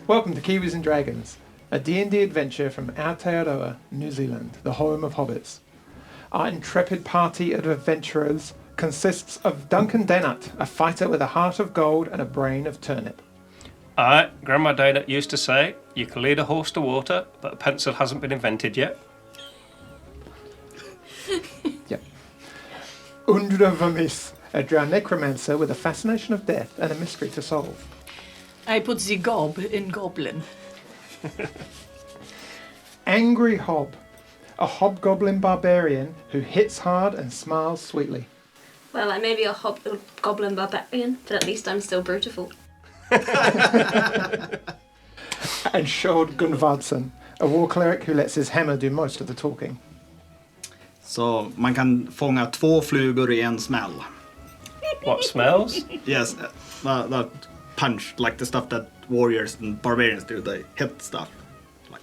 Welcome to Kiwis and Dragons, a D&D adventure from Aotearoa, New Zealand, the home of hobbits. Our intrepid party of adventurers consists of Dunkin a fighter with a heart of gold and a brain of turnip. Grandma Donut used to say, you can lead a horse to water, but a pencil hasn't been invented yet. Yep. Aundra, a drow necromancer with a fascination of death and a mystery to solve. I put the gob in goblin. Angry Hob, a hobgoblin barbarian who hits hard and smiles sweetly. Well, I may be a hobgoblin barbarian, but at least I'm still beautiful. And Skjold Gunvardsen, a war cleric who lets his hammer do most of the talking. Så man kan fånga 2 flugor i en smäll. What smells? Yes, that punch, like the stuff that warriors and barbarians do. They hit stuff. Like,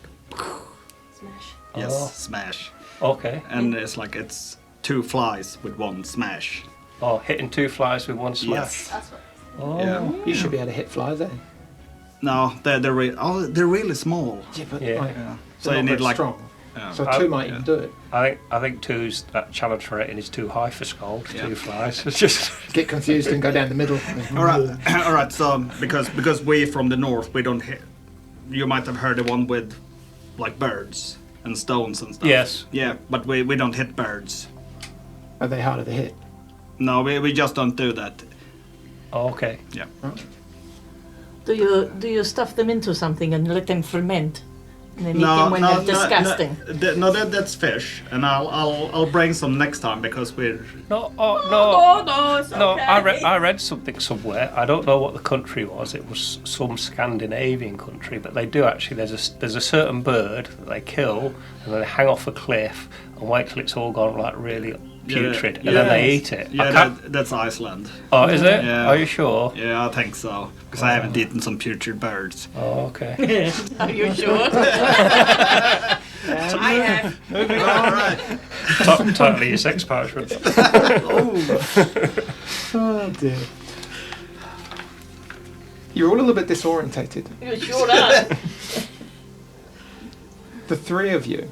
Smash. yes, Oh. smash. Okay. And it's 2 flies with 1 smash. Oh, hitting 2 flies with 1 smash. Yes. That's what. Oh. Yeah. You should be able to hit flies, eh? No, they're really small. Yeah, but Yeah. like, Yeah. so So you need like strong. yeah. So 2 might yeah. even do it. I think 2's that challenge for rating is too high for Skold. Yeah. 2 flies. It's just Get confused and go down the middle. All right, all right. So because we from the north, we don't hit. You might have heard the one with like birds and stones and stuff. Yes. Yeah, but we don't hit birds. Are they harder to hit? No, we just don't do that. oh, okay. Yeah. Do you stuff them into something and let them ferment? And then eat them when they're disgusting. No, that's fish, and I'll bring some next time because we're. No, No, it's No, okay. I read something somewhere. I don't know what the country was. It was some Scandinavian country, but they do actually. There's a certain bird that they kill and then they hang off a cliff and wait till it's all gone like really putrid, and then they eat it. Yeah, that's Iceland. Oh, is it? Yeah. Are you sure? Yeah, I think so because I haven't eaten some putrid birds. Oh, okay. Are you sure? I have. All right. Totally your sex parchment. Oh dear. You're all a little bit disorientated. You sure are. The 3 of you,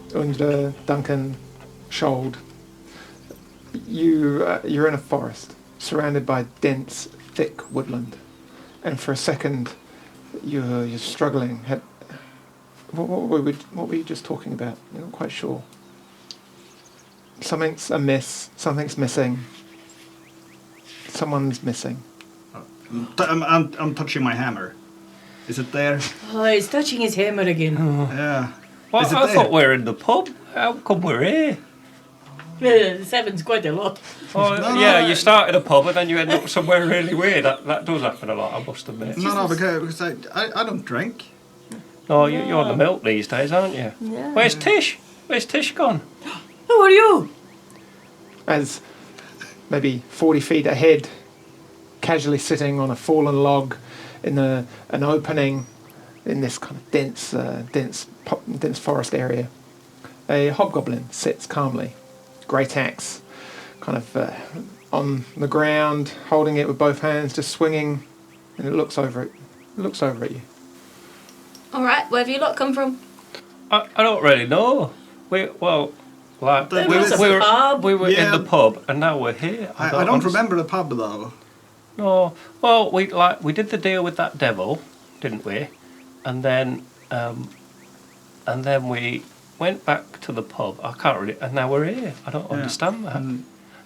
Aundra, Duncan, Skjold, you're in a forest surrounded by dense, thick woodland, and for a second you're struggling. What were you just talking about? You're not quite sure. Something's amiss. Something's missing. Someone's missing. I'm touching my hammer. Is it there? Oh, he's touching his hammer again. Yeah. Well, Is it I there? thought we were in the pub. How come we're here? 7's quite a lot. Oh, No, yeah, no. you start in a pub and then you end up somewhere really weird. That does happen a lot, I must admit. No, because I don't drink. Oh, you're on the milk these days, aren't you? Yeah. Where's Tish? Where's Tish gone? Who are you? As maybe 40 feet ahead, casually sitting on a fallen log in an opening in this kind of dense forest area, a hobgoblin sits calmly, great axe, kind of on the ground, holding it with both hands, just swinging, and it looks over at you. All right, where have you lot come from? I don't really know. We were Yeah. in the pub and now we're here. I don't understand. remember the pub though. No. Well, we did the deal with that devil, didn't we? And then we went back to the pub. I can't really. And now we're here. I don't understand that.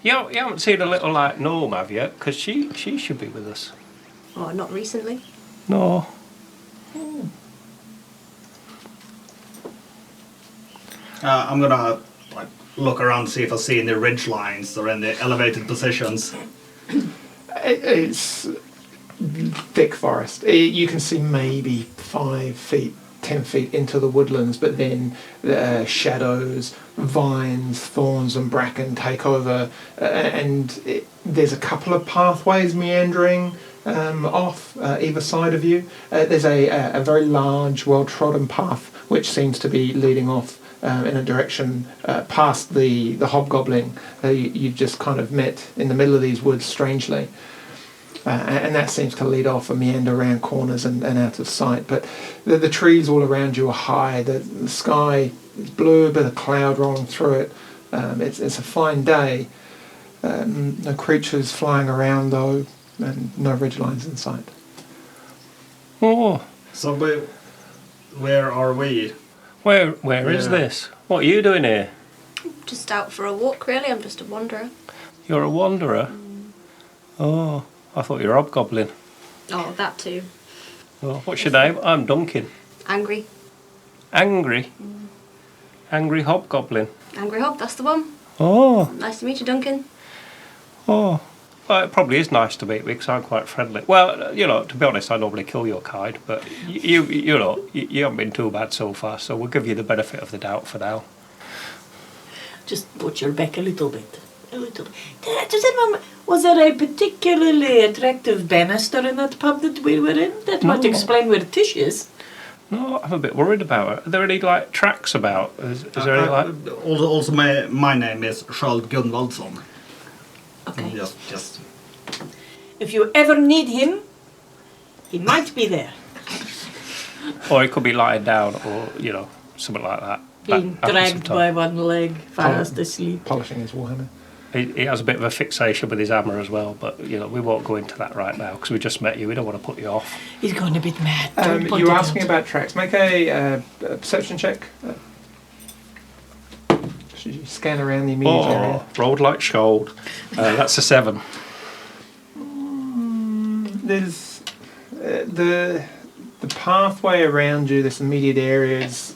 You haven't seen a little like gnome, have you? Because she should be with us. Oh, not recently. No. I'm gonna like look around see if I see any ridge lines or any elevated positions. It's thick forest. You can see maybe 5 feet, 10 feet into the woodlands, but then shadows, vines, thorns and bracken take over, and there's a couple of pathways meandering off either side of you. There's a very large, well-trodden path which seems to be leading off in a direction past the hobgoblin you've just kind of met in the middle of these woods strangely. and that seems to lead off and meander around corners and out of sight. But the trees all around you are high. The sky is blue, a bit of cloud rolling through it. It's a fine day. No creatures flying around though, and no ridgelines in sight. Oh, So where are we? where is this? What are you doing here? Just out for a walk, really. I'm just a wanderer. You're a wanderer? Oh, I thought you were a hobgoblin. Oh, that too. Oh, what's your name? I'm Duncan. Angry. Angry? Angry hobgoblin. Angry Hob, that's the one. Oh, Nice to meet you, Duncan. oh. Well, it probably is nice to meet me because I'm quite friendly. Well, to be honest, I normally kill your kind, but you haven't been too bad so far, so we'll give you the benefit of the doubt for now. Just put your back a little bit. A little bit. Does anyone, was there a particularly attractive banister in that pub that we were in? That might No. explain where Tish is. No, I'm a bit worried about it. Are there any, tracks about? Is there any, Also, my name is Charles Gunvaldsson. Okay. Just. If you ever need him, he might be there. Or it could be lying down or, something like that. Being That happens dragged sometimes. by one leg, fast asleep. Polishing his warhammer. He has a bit of a fixation with his hammer as well, but, we won't go into that right now because we just met you. We don't want to put you off. He's going a bit mad. Don't point You were it asking out. about tracks. Make a perception check. Should you scan around the immediate area? Oh, rolled like Skold. That's a 7. There's the pathway around you, this immediate area is.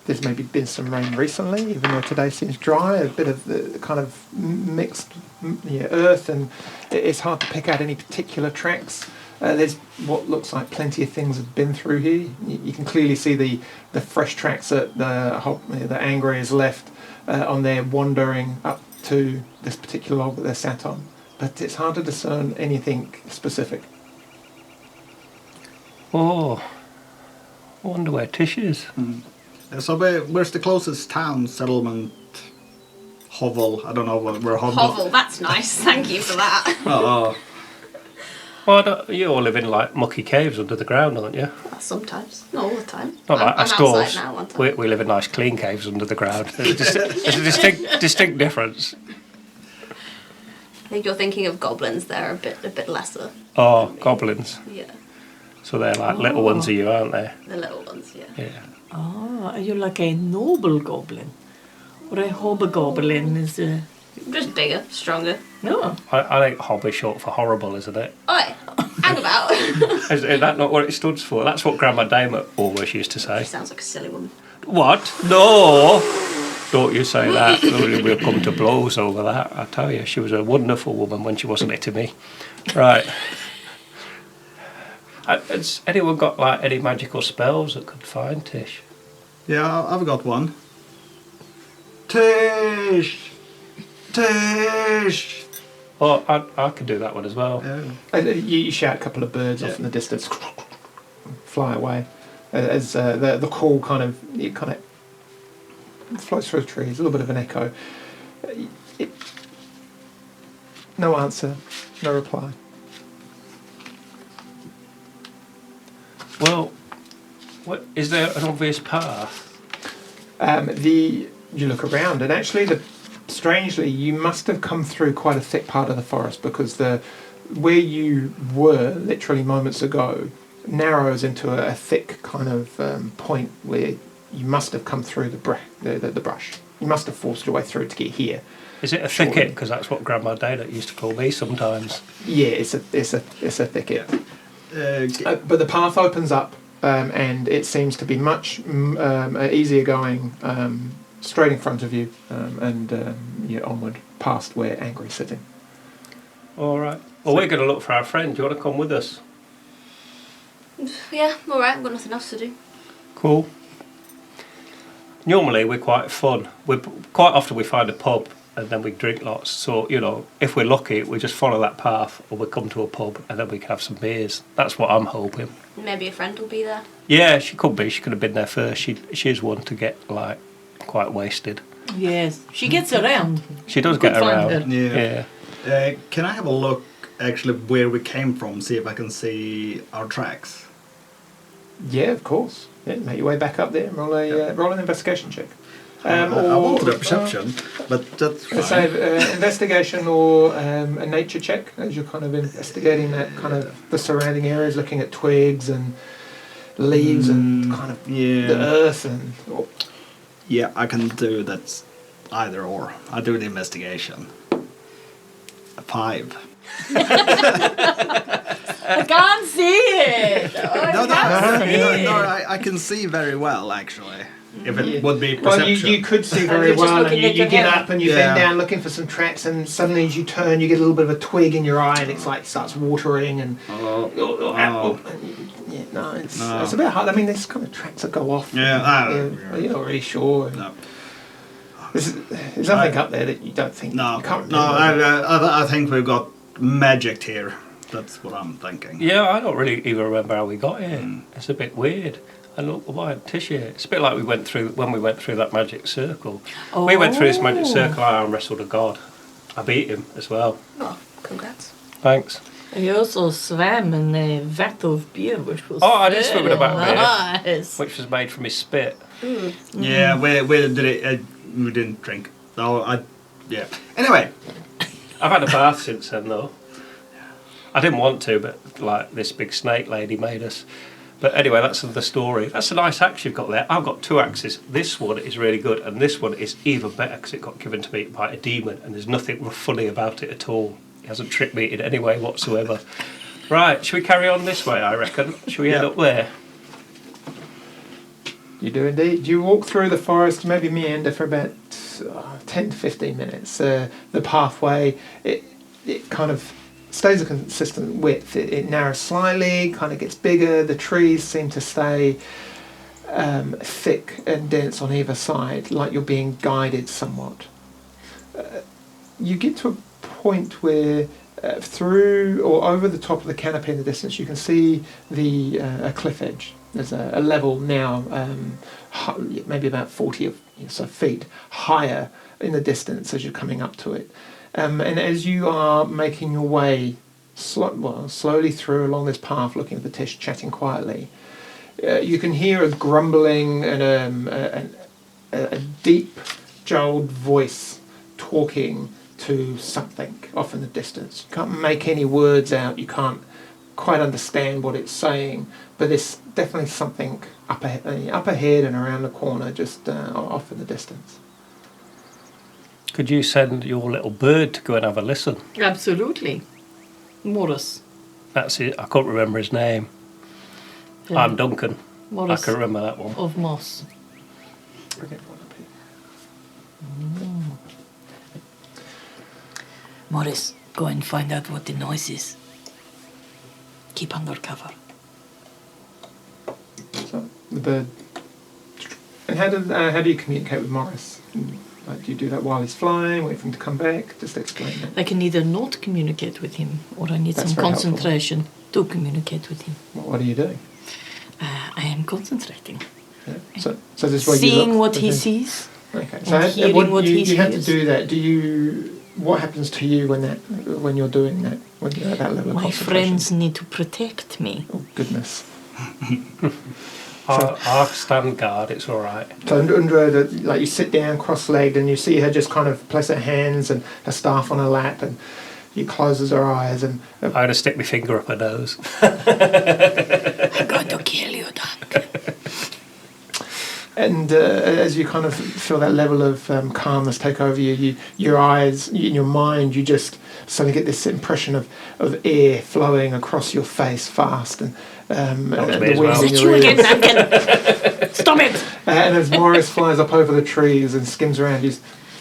There's maybe been some rain recently, even though today seems dry. A bit of the kind of mixed earth, and it's hard to pick out any particular tracks. There's what looks like plenty of things have been through here. You can clearly see the fresh tracks that the Angry has left on their wandering up to this particular log that they're sat on. But it's hard to discern anything specific. Oh, I wonder where Tish is. So where's the closest town settlement? Hovel. I don't know where Hovel. Hovel, that's nice. Thank you for that. Oh. Well, you all live in mucky caves under the ground, aren't you? Well, sometimes. Not all the time. Not like I'm us outside dwarves. now, aren't I? We live in nice clean caves under the ground. There's a distinct difference. I think you're thinking of goblins. They're a bit lesser. Oh, goblins. Yeah, So they're like little ones of you, aren't they? the little ones. Yeah. Yeah. Ah, are you like a noble goblin? Or a hobgoblin is Just bigger, stronger. no. I think hob is short for horrible, isn't it? Oi, hang about. Is that not what it stood for? That's what Grandma Dame always used to say. Sounds like a silly woman. What? No! Don't you say that. We'll come to blows over that. I tell you, she was a wonderful woman when she wasn't hitting me. Right. Has anyone got any magical spells that could find Tish? Yeah, I've got one. Tish! Tish! Oh, I could do that one as well. Yeah. You shout a couple of birds off in the distance, fly away, as the call kind of floats through the trees. A little bit of an echo. No answer, no reply. Well, is there an obvious path? You look around, and actually, strangely, you must have come through quite a thick part of the forest because where you were literally moments ago narrows into a thick kind of point where you must have come through the brush. You must have forced your way through to get here. Is it a thicket? Because that's what Grandma Dana used to call me sometimes. Yeah, it's a thicket. But the path opens up, and it seems to be much easier going straight in front of you, and you're onward past where Angry's sitting. All right. Well, we're going to look for our friend. Do you want to come with us? Yeah, all right. I've got nothing else to do. Cool. Normally, we're quite fun. Quite often we find a pub and then we drink lots. So, if we're lucky, we just follow that path or we come to a pub and then we can have some beers. That's what I'm hoping. Maybe a friend will be there. Yeah, she could be. She could have been there first. She's one to get, quite wasted. Yes, she gets around. She does Could get find around. her. Yeah. Yeah. Can I have a look actually where we came from, see if I can see our tracks? Yeah, of course. Yeah, make your way back up there and roll an investigation check. I wanted a perception, but that's fine. Let's say investigation or a nature check as you're kind of investigating that kind of the surrounding areas, looking at twigs and leaves and kind of the earth and. Yeah, I can do that. Either or. I do the investigation. A 5. I can't see it. I can see very well actually. If it would be Well, perception. you could see very you're just well, and looking you at your get hand. up and you bend down looking for some tracks, and suddenly as you turn, you get a little bit of a twig in your eye, and it's like starts watering, and it's a bit hard. I mean, there's kind of tracks that go off. Yeah, you're not really sure. No. There's nothing up there that you don't think. No, you can't no. remember. I think we've got magic here. That's what I'm thinking. Yeah, I don't really even remember how we got here. It's a bit weird. And look, why Tish here? It's a bit like when we went through that magic circle. Oh. We went through this magic circle. I arm wrestled a god. I beat him as well. Oh, congrats. Thanks. You also swam in a vat of beer, which was I did swim in a vat of beer. nice. Which was made from his spit. Yeah, we did it. We didn't drink. No, yeah. Anyway, I've had a bath since then though. I didn't want to, but like this big snake lady made us. But anyway, that's the story. That's a nice axe you've got there. I've got 2 axes. This one is really good, and this one is even better because it got given to me by a demon, and there's nothing funny about it at all. It hasn't tricked me in any way whatsoever. Right, should we carry on this way, I reckon? Should we head up there? You do indeed. You walk through the forest, maybe meander for about 10 to 15 minutes. The pathway, it kind of stays a consistent width. It narrows slightly, kind of gets bigger. The trees seem to stay thick and dense on either side, like you're being guided somewhat. You get to a point where through or over the top of the canopy in the distance, you can see a cliff edge. There's a level now, maybe about 40 or so feet higher in the distance as you're coming up to it. And as you are making your way slowly through along this path, looking at the Tish, chatting quietly, you can hear a grumbling and a deep, jowled voice talking to something off in the distance. You can't make any words out. You can't quite understand what it's saying, but there's definitely something up ahead and around the corner, just off in the distance. Could you send your little bird to go and have a listen? Absolutely. Morris. That's it. I can't remember his name. Yeah. I'm Duncan. Morris I can remember that one. of Moss. Morris, go and find out what the noise is. Keep under cover. So the bird. And how do you communicate with Morris? Like, do you do that while he's flying, wait for him to come back? Just explain that. I can either not communicate with him, or I need That's some very concentration to communicate with him. What are you doing? I am concentrating. Yeah. So this is where you Seeing look, what he okay. sees. Okay. And hearing what he you have to hears. do that. What happens to you when you're doing that? When you're at that level of My concentration? friends need to protect me. Oh goodness. I'll stand guard, it's alright. So Aundra, like, you sit down cross-legged and you see her just kind of place her hands and her staff on her lap, and she closes her eyes and I'm going to stick my finger up her nose. I'm going to kill you, Duncan. And as you kind of feel that level of calmness take over you, your eyes, in your mind, you just suddenly get this impression of air flowing across your face fast, and me as wind well. in It's your you ears. again, Duncan. Stop it. And as Morris flies up over the trees and skims around you,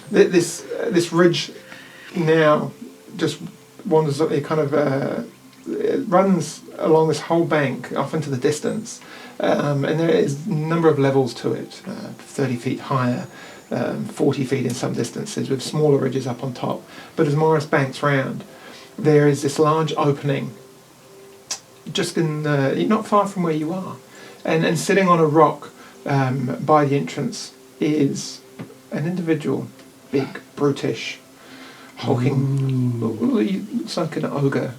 this ridge now just wanders. It kind of it runs along this whole bank off into the distance. And there is a number of levels to it, 30 feet higher, 40 feet in some distances, with smaller ridges up on top. But as Morris banks round, there is this large opening just not far from where you are. And sitting on a rock by the entrance is an individual, big, brutish, hulking, he looks like an ogre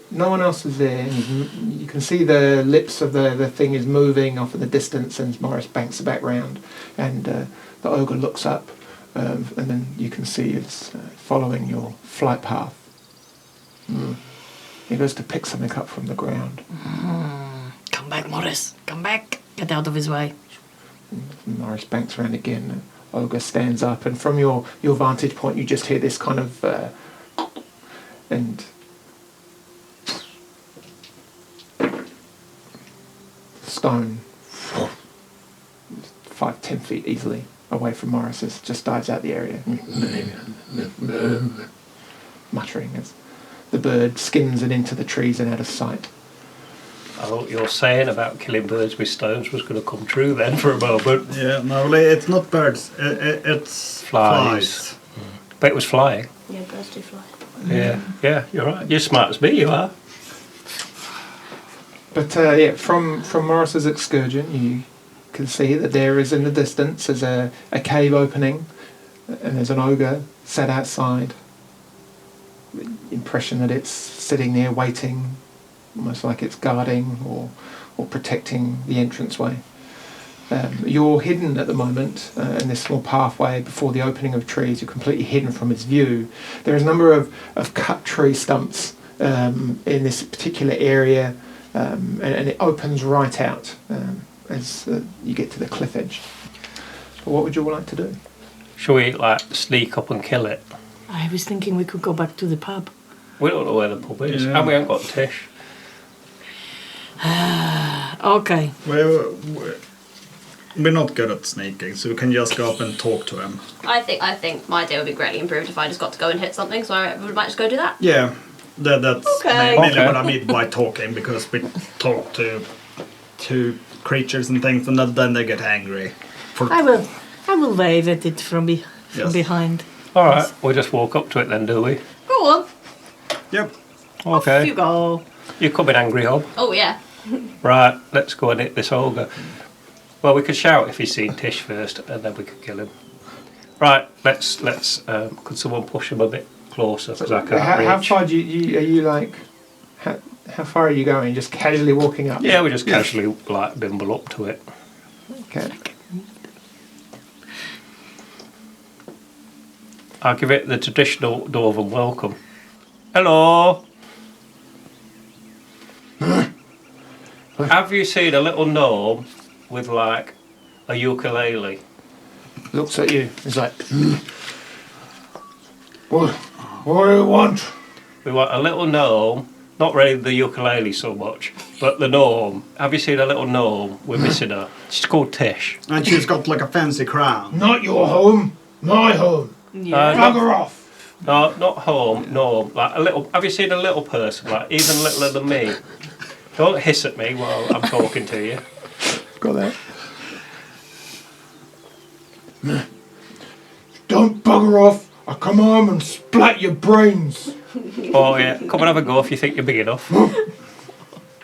No one else is there. You can see the lips of the thing is moving off in the distance, and Morris banks back round, and the ogre looks up, and then you can see it's following your flight path. He goes to pick something up from the ground. Come back, Morris. Come back. Get out of his way. Morris banks around again. The ogre stands up, and from your vantage point, you just hear this kind of and stone 5-10 feet easily away from Morris's, just dives out the area, muttering as the bird skims it into the trees and out of sight. I thought your saying about killing birds with stones was going to come true then for a moment. Yeah, no, it's not birds. It's flies. But it was flying. Yeah, birds do fly. Yeah, you're right. You're smart as me, you are. But from Morris's excursion, you can see that there is in the distance there's a cave opening, and there's an ogre sat outside. The impression that it's sitting there waiting, almost like it's guarding or protecting the entranceway. You're hidden at the moment in this small pathway before the opening of trees. You're completely hidden from its view. There's a number of cut tree stumps in this particular area, and it opens right out as you get to the cliff edge. So what would you all like to do? Shall we sneak up and kill it? I was thinking we could go back to the pub. We don't know where the pub is, Yeah. and we haven't got Tish. Okay. We're not good at sneaking, so we can just go up and talk to him. I think my day would be greatly improved if I just got to go and hit something, so I might just go do that. Yeah, that's Okay. mainly what I mean by talking, because we talk to creatures and things, and then they get angry. I will wave at it from Yes. behind. Alright, we'll just walk up to it then, do we? Go on. Yep. Off Okay. you go. You're coming, Angry Hob. Oh yeah. Right, let's go and hit this ogre. Well, we could shout if he's seen Tish first, and then we could kill him. Right, let's. Could someone push him a bit closer, because I can't How reach. far are you like? How far are you going? Just casually walking up? Yeah, we just casually bimble up to it. Okay. I'll give it the traditional Dwarven welcome. Hello. Have you seen a little gnome with a ukulele? Looks at you. He's like, what do you want? We want a little gnome, not really the ukulele so much, but the gnome. Have you seen a little gnome? We're missing her. She's called Tish. And she's got like a fancy crown. Not your home, my home. Yeah. Bugger off. No, not home, gnome. Like a little. Have you seen a little person, even littler than me? Don't hiss at me while I'm talking to you. Got that. Don't bugger off. I'll come home and splat your brains. Oh yeah, come and have a go if you think you're big enough.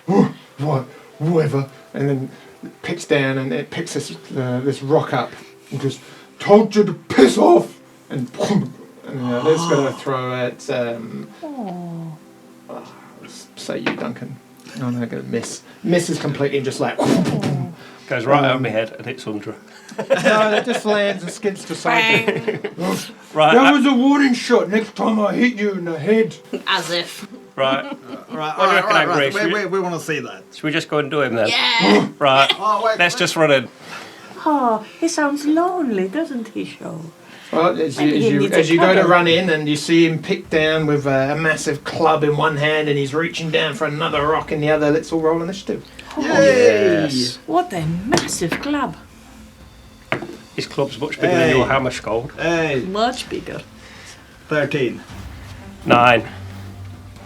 What? Whoever. And then it picks down and it picks this rock up and just told you to piss off. And let's go to throw at. Let's say you, Duncan. No, I'm going to miss. Misses completely and just Goes right over my head and hits Aundra. No, that just lands and skids to side. Right, That was a warning shot. Next time I hit you in the head. As if. right. Right, What do you reckon, Angry? Should We want to see that. Should we just go and do him then? Yeah. Right. Oh, wait. Let's just run in. Oh, he sounds lonely, doesn't he, Show? Well, as Maybe he needs a you go to cuddle. run in and you see him picked down with a massive club in one hand and he's reaching down for another rock in the other. Let's all roll initiative. Yes. What a massive club. His club's much bigger than your hammer, Skold. Hey, Much bigger. 13. 9.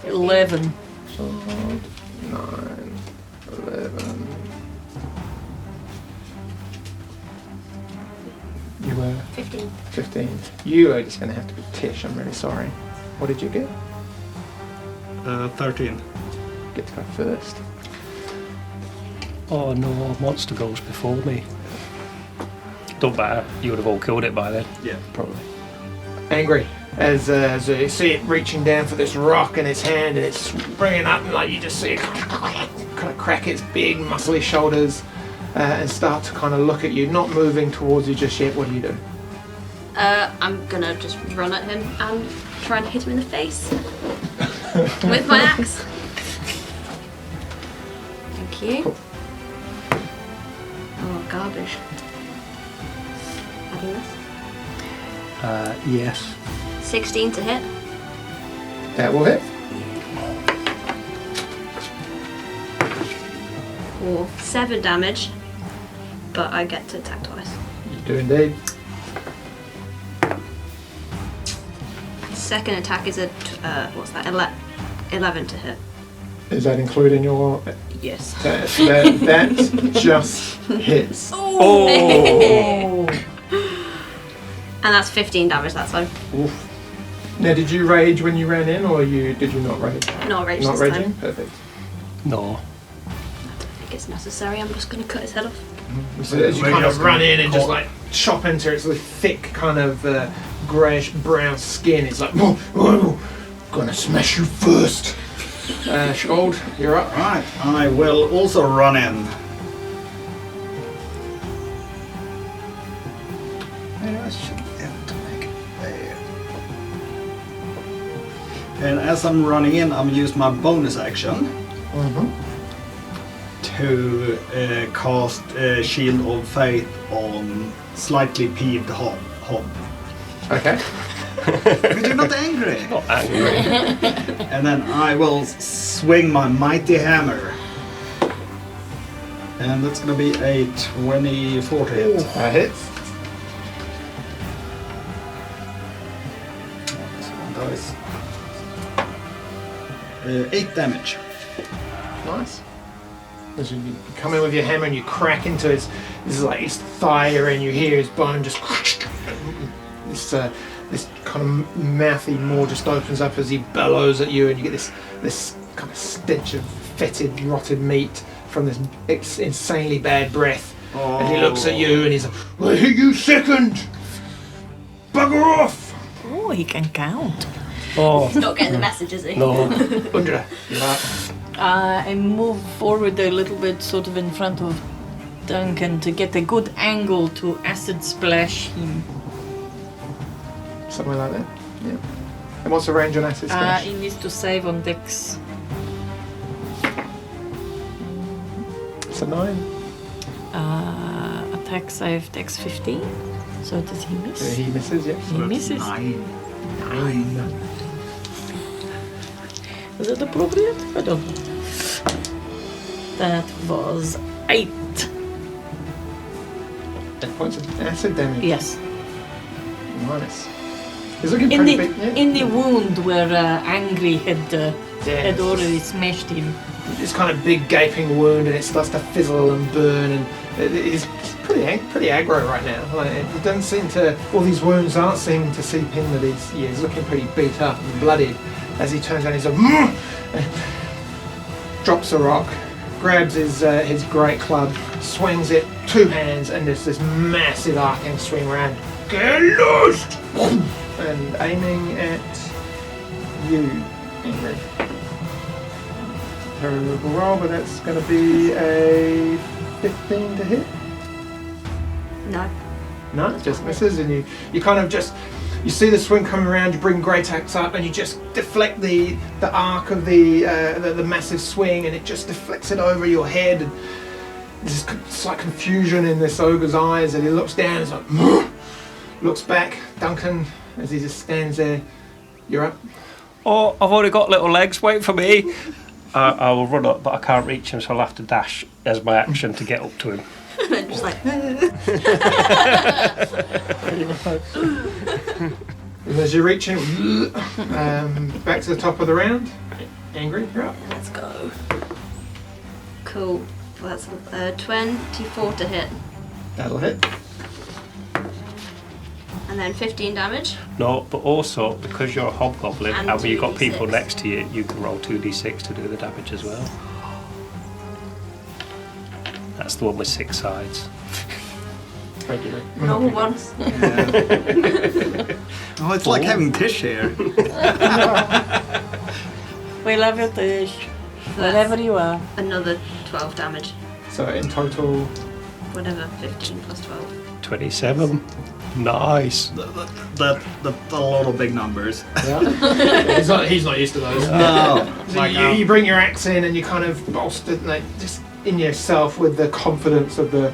11. 9, 11. You were 15. 15. You are just going to have to be Tish. I'm really sorry. What did you get? 13. Get to go first. Oh no, monster goes before me. Don't matter, you would have all killed it by then. Yeah. Probably. Angry. as you see it reaching down for this rock in its hand, and it's bringing up, and like you just see it kind of crack its big muscly shoulders and start to kind of look at you, not moving towards you just yet. What do you do? I'm gonna just run at him and try and hit him in the face with my axe. Thank you. Cool. Oh, garbage. Adding this. Yes. 16 to hit. That will hit. Or 7 damage, but I get to attack twice. You do indeed. Second attack is a what's that? 11 to hit. Is that including your? Yes. That just hits. Oh! And that's 15 damage that time. Oof. Now, did you rage when you ran in, or did you not rage? Not rage Not this raging. time. Perfect. No. I don't think it's necessary. I'm just going to cut his head off. So as you kind of run in and just like chop into its thick kind of greyish brown skin, it's like, gonna smash you first. Skold, you're up. Right, I will also run in. I should be able to make it there. And as I'm running in, I'm use my bonus action to cast Shield of Faith on slightly peeved Hob. Okay. Because you're not angry. Not angry. And then I will swing my mighty hammer. And that's gonna be a 24 to hit. That hits. This one dice. 8 damage. Nice. As you come in with your hammer and you crack into his thigh area, and you hear his bone just this kind of mouthy maw just opens up as he bellows at you, and you get this kind of stench of fetid, rotted meat from this insanely bad breath. Oh. And he looks at you and he's like, "I hit you second. Bugger off!" Oh, he can count. Oh. Not getting the message, is he? No. Aundra, you're up. I move forward a little bit, sort of in front of Duncan, to get a good angle to acid splash him. Somewhere like that. Yeah. And what's the range on acid splash? He needs to save on Dex. It's a 9. Attack save Dex 15. So does he miss? He misses, yes. He misses. 9. Was it appropriate? I don't know. That was 8. 8 points of acid damage. Yes. Nice. He's looking In pretty the big. Yeah. in the wound where Angry had it's already just smashed him. this kind of big gaping wound, and it starts to fizzle and burn, and it's pretty aggro right now. Like, it doesn't seem to. All these wounds aren't seeming to seep in. That he's looking pretty beat up and bloodied. As he turns around, he's like, drops a rock, grabs his great club, swings it 2 hands, and there's this massive arcing swing around. Get lost! And aiming at you, Ingrid. Terrible roll, but that's going to be a 15 to hit. No. No, it just misses, and you kind of just. You see the swing coming around, you bring Great Axe up, and you just deflect the arc of the massive swing, and it just deflects it over your head. And there's this slight confusion in this ogre's eyes, and he looks down and is like, looks back. Duncan, as he just stands there, you're up. Oh, I've only got little legs, wait for me. I will run up, but I can't reach him, so I'll have to dash as my action to get up to him. And then just like, And as you're reaching back to the top of the round, Angry, you're up. let's go. Cool. Well, that's 24 to hit. That'll hit. And then 15 damage. No, but also, because you're a hobgoblin And and when you've got 2d6. people next to you, you can roll 2d6 to do the damage as well. That's the one with 6 sides. Regular. Normal ones. Oh, it's like having Tish here. We love you, Tish. Wherever you are. Another 12 damage. So in total, Whatever, 15 plus 12. 27. Nice. That's a lot of big numbers. yeah. he's not used to those. No. So you bring your axe in and you kind of bolster like just in yourself with the confidence of the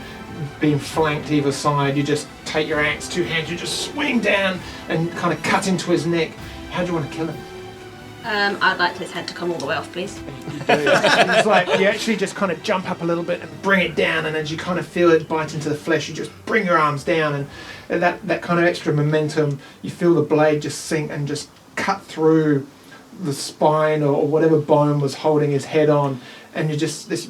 being flanked either side. You just take your axe, two hands, you just swing down and kind of cut into his neck. How do you want to kill him? I'd like his head to come all the way off, please. It's like you actually just kind of jump up a little bit and bring it down, and as you kind of feel it bite into the flesh, you just bring your arms down, and that kind of extra momentum, you feel the blade just sink and just cut through the spine or whatever bone was holding his head on, and you just this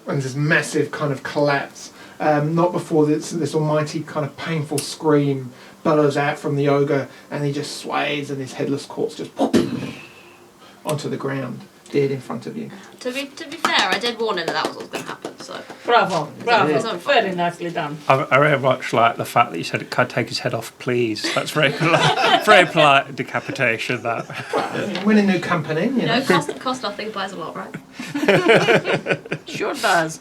and this massive kind of collapse. Not before this almighty kind of painful scream bellows out from the ogre, and he just sways, and his headless corpse just onto the ground, dead in front of you. To be fair, I did warn him that was what was going to happen, so... Bravo. It's on fire. Very nicely done. I very much like the fact that you said, "Can I take his head off, please?" That's very polite. Very polite decapitation, that. Win a new company, you know. Cost nothing, buys a lot, right? Sure does.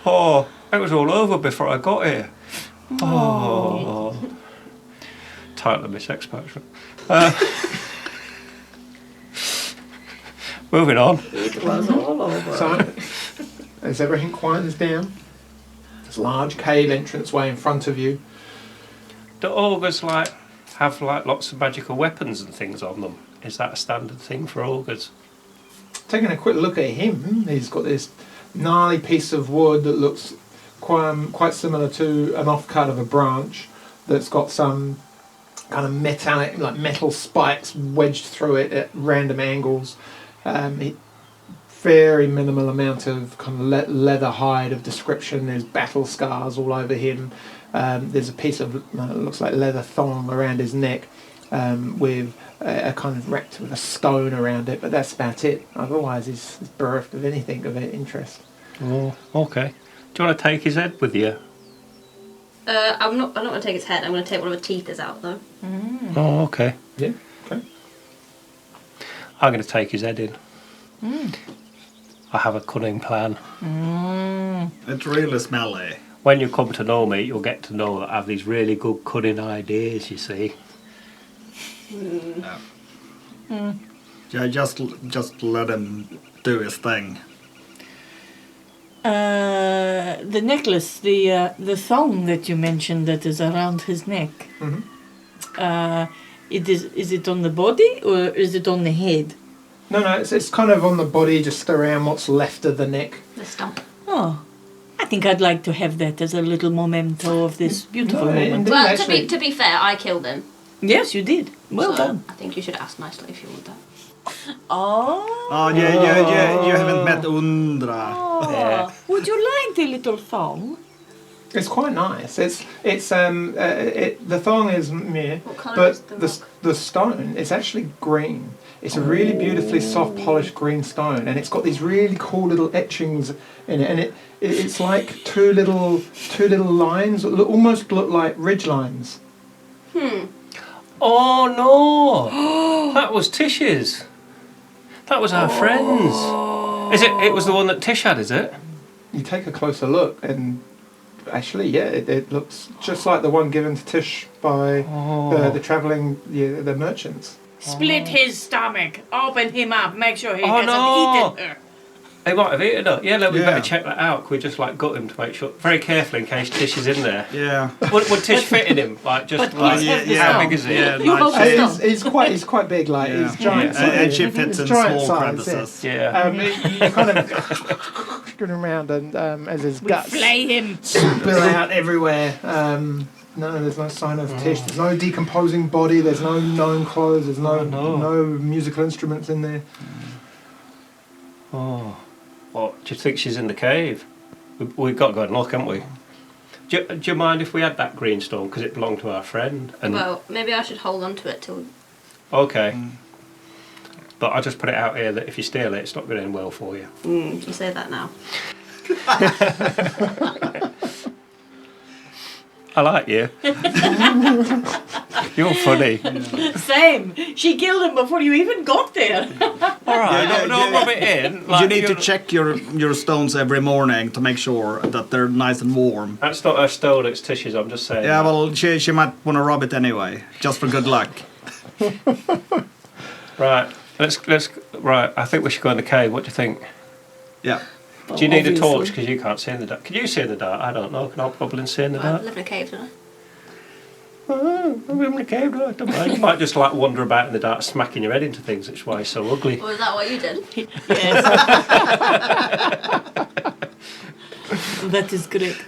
Oh, it was all over before I got here. Oh. Title of my sex potion. Moving on. It was all over. So, as everything quiets down, this large cave entranceway in front of you. Do ogres have lots of magical weapons and things on them? Is that a standard thing for ogres? Taking a quick look at him, he's got this gnarly piece of wood that looks quite similar to an offcut of a branch that's got some kind of metallic, like metal spikes wedged through it at random angles. Very minimal amount of kind of leather hide of description. There's battle scars all over him. There's a piece of looks like leather thong around his neck with a kind of wrapped with a stone around it, but that's about it. Otherwise, he's bereft of anything of interest. Oh, okay. Do you want to take his head with you? I'm not going to take his head. I'm going to take one of the teeth out, though. Oh, okay. Yeah. Okay. I'm going to take his head in. I have a cunning plan. It's really smelly. When you come to know me, you'll get to know that I have these really good cunning ideas, you see. Yeah, just let him do his thing. The necklace, the thong that you mentioned that is around his neck. Is it on the body or is it on the head? No, it's kind of on the body, just around what's left of the neck. The stump. Oh, I think I'd like to have that as a little memento of this beautiful moment. Indeed, Well, actually. to be fair, I killed him. Yes, you did. Well so done. I think you should ask nicely if you want that. Oh. Oh, yeah, you haven't met Aundra. Yeah. Would you like the little thong? It's quite nice. The thong is meh, What colour but is the the stone is actually green. It's a really beautifully soft, polished green stone, and it's got these really cool little etchings in it, and it's like two little lines that almost look like ridge lines. Oh no! That was Tish's. That was our friend's. Is it? It was the one that Tish had, is it? You take a closer look, and actually, yeah, it looks just like the one given to Tish by the merchants. Split his stomach. Open him up. Make sure he Oh, hasn't no. eaten her. They might have eaten it. Yeah, look, we Yeah. better check that out. Can we just gut him to make sure, very carefully, in case Tish is in there? Yeah. Would Tish fit in him? Like just But like he's had the how stomach. big is he? Yeah, You hold nice. the stomach. He's quite big, like Yeah. he's giant. Yeah. size. And she fits He's in giant small size, crevices. Yeah. You kind of screwing around, and as his We guts flay him. spill out everywhere. No, there's no sign of Tish. There's no decomposing body. There's no known clothes. There's no musical instruments in there. Oh. What? Do you think she's in the cave? We've got to go and look, haven't we? Do you mind if we had that green stone because it belonged to our friend? And Well, maybe I should hold on to it till... okay. But I just put it out here that if you steal it, it's not going to end well for you. You say that now. I like you. You're funny. Same. She killed him before you even got there. All right, Yeah, don't rub it in. Like, you need to check your stones every morning to make sure that they're nice and warm. That's not her stone, it's Tish's, I'm just saying. Yeah, well, she might want to rub it anyway, just for good luck. Right, let's. Right, I think we should go in the cave. What do you think? Yeah. Do you need a torch because you can't see in the dark? Can you see in the dark? I don't know. Can Hobgoblin see in the I dark? live in a cave, don't I? I'm in the cave. Don't mind. You might just like wander about in the dark, smacking your head into things. That's why it's so ugly. Or is that what you did? Yes. That is correct.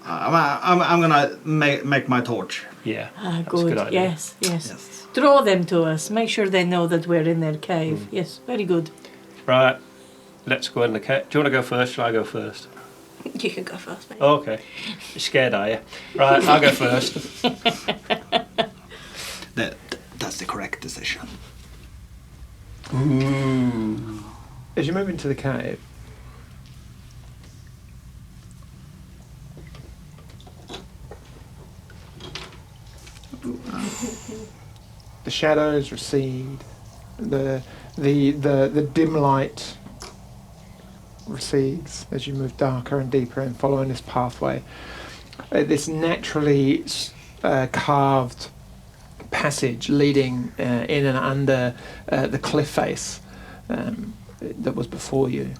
I'm gonna make my torch. Yeah. Ah, that's a good. good idea. Yes, yes. Yes. Draw them to us. Make sure they know that we're in their cave. Yes, very good. Right. Let's go in the cave. Do you want to go first? Shall I go first? You can go first, mate. Oh, okay. You're scared, are you? Right, I'll go first. That's the correct decision. Ooh. As you move into the cave, the shadows recede, the dim light recedes as you move darker and deeper and following this pathway. This naturally carved passage leading in and under the cliff face that was before you,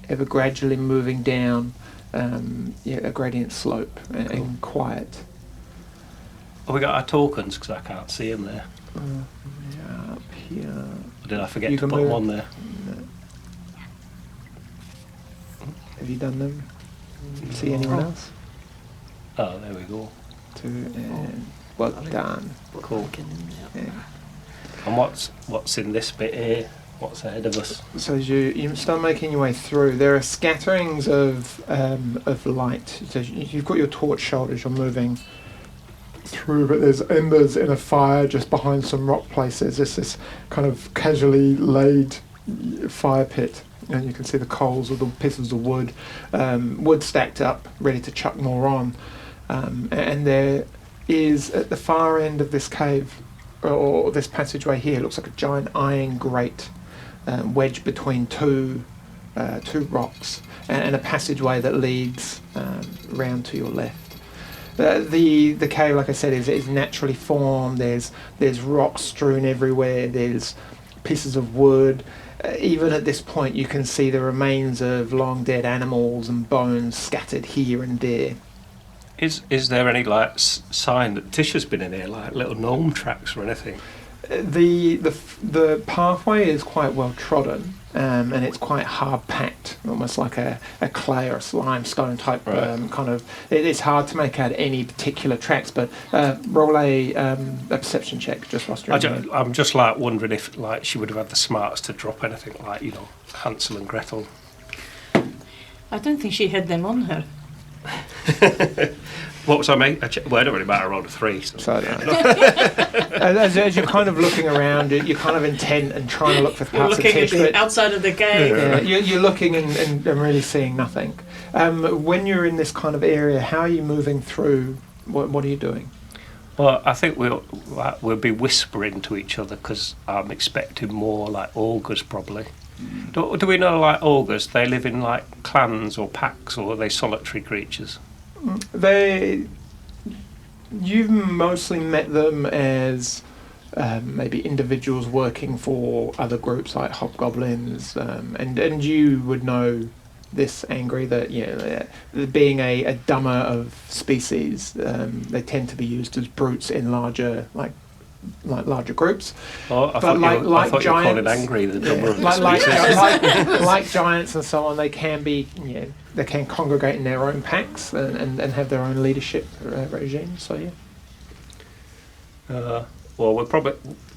ever gradually moving down a gradient slope and quiet. Have we got our tokens? Because I can't see them there. Yeah, up here. Or did I forget You to can put move. them on there? Have you done them? See anyone else? Oh, there we go. 2 and well done. Cool. Yeah. And what's in this bit here? What's ahead of us? So as you start making your way through, there are scatterings of light. So you've got your torch shoulders. You're moving through, but there's embers in a fire just behind some rock places. There's this kind of casually laid fire pit, and you can see the coals of the pieces of wood, wood stacked up, ready to chuck more on. And there is at the far end of this cave, or this passageway here, it looks like a giant iron grate wedged between two rocks, and a passageway that leads round to your left. The cave, like I said, is naturally formed. There's rocks strewn everywhere. There's pieces of wood. Even at this point, you can see the remains of long dead animals and bones scattered here and there. Is there any like sign that Tish has been in here, like little gnome tracks or anything? The pathway is quite well trodden, and it's quite hard packed, almost like a clay or a limestone type kind of. It's hard to make out any particular tracks, but roll a perception check just whilst you're in there. I'm just like wondering if like she would have had the smarts to drop anything like Hansel and Gretel. I don't think she had them on her. What was I making? Well, it don't really matter. I rolled a 3. So. As you're kind of looking around, you're kind of intent and trying to look for You're parts of looking at Tish, the but outside of the cave. you're looking and really seeing nothing. When you're in this kind of area, how are you moving through? What are you doing? Well, I think we'll be whispering to each other because I'm expecting more like ogres probably. Do we know like ogres? They live in like clans or packs, or are they solitary creatures? You've mostly met them as maybe individuals working for other groups like hobgoblins, and you would know this, Angry, that being a dumber of species, they tend to be used as brutes in larger larger groups. Oh, I thought you were calling Angry the dumber of the species. Like giants and so on, they can be they can congregate in their own packs and have their own leadership regime. So well, we'll probably.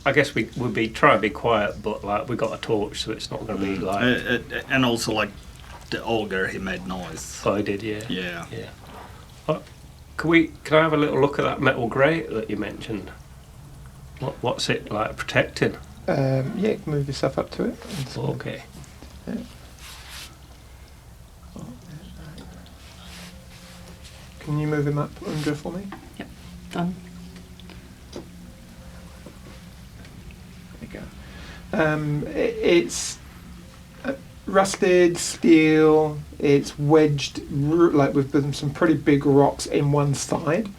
I guess we would be trying to be quiet, but like we got a torch, so it's not going to be like. And also, like the ogre, he made noise. Oh, I did, yeah. Yeah. Can I have a little look at that metal grate that you mentioned? What's it like protecting? Move yourself up to it. Okay. Yeah. Can you move him up, Aundra, for me? Yep, done. There you go. It's rusted steel. It's wedged like with some pretty big rocks in one side.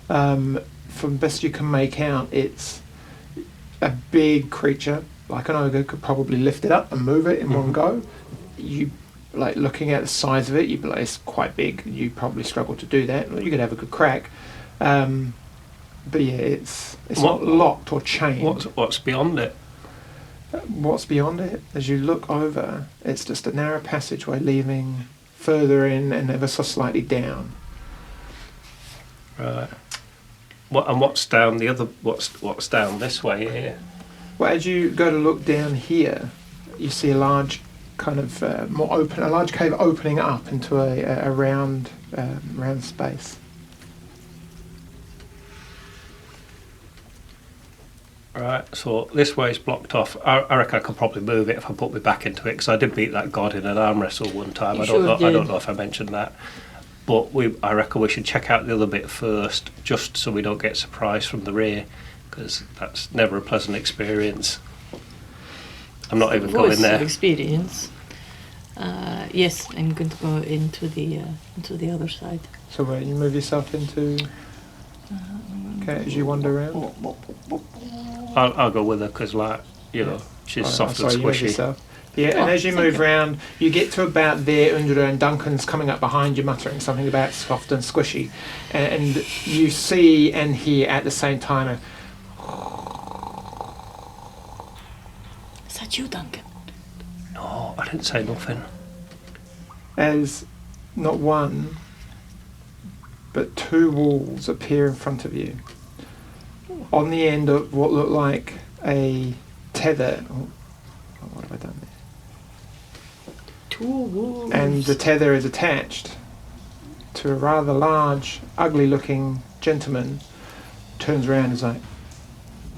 From best you can make out, it's a big creature. Like an ogre could probably lift it up and move it in one go. You like looking at the size of it, you'd be like, it's quite big. You probably struggle to do that. You could have a good crack. But yeah, it's not locked or chained. What's beyond it? What's beyond it? As you look over, it's just a narrow passageway leading further in and ever so slightly down. Right. What's down the other? What's down this way here? Well, as you go to look down here, you see a large kind of a large cave opening up into a round space. Right, so this way's blocked off. I reckon I could probably move it if I put me back into it, because I did beat that god in an arm wrestle one time. I don't know if I mentioned that, but I reckon we should check out the other bit first, just so we don't get surprised from the rear, because that's never a pleasant experience. I'm not even going there. Experience. Yes, I'm going to go into the other side. So where you move yourself into? Okay, as you wander around. I'll go with her because, she's soft and squishy. Yeah, and as you move round, you get to about there, Aundra, and Duncan's coming up behind you, muttering something about soft and squishy, and you see and hear at the same time. Is that you, Duncan? No, I didn't say nothing. As not one, but two wolves appear in front of you. On the end of what looked like a tether. Oh, what have I done there? Two wolves. And the tether is attached to a rather large, ugly-looking gentleman. Turns around and is like,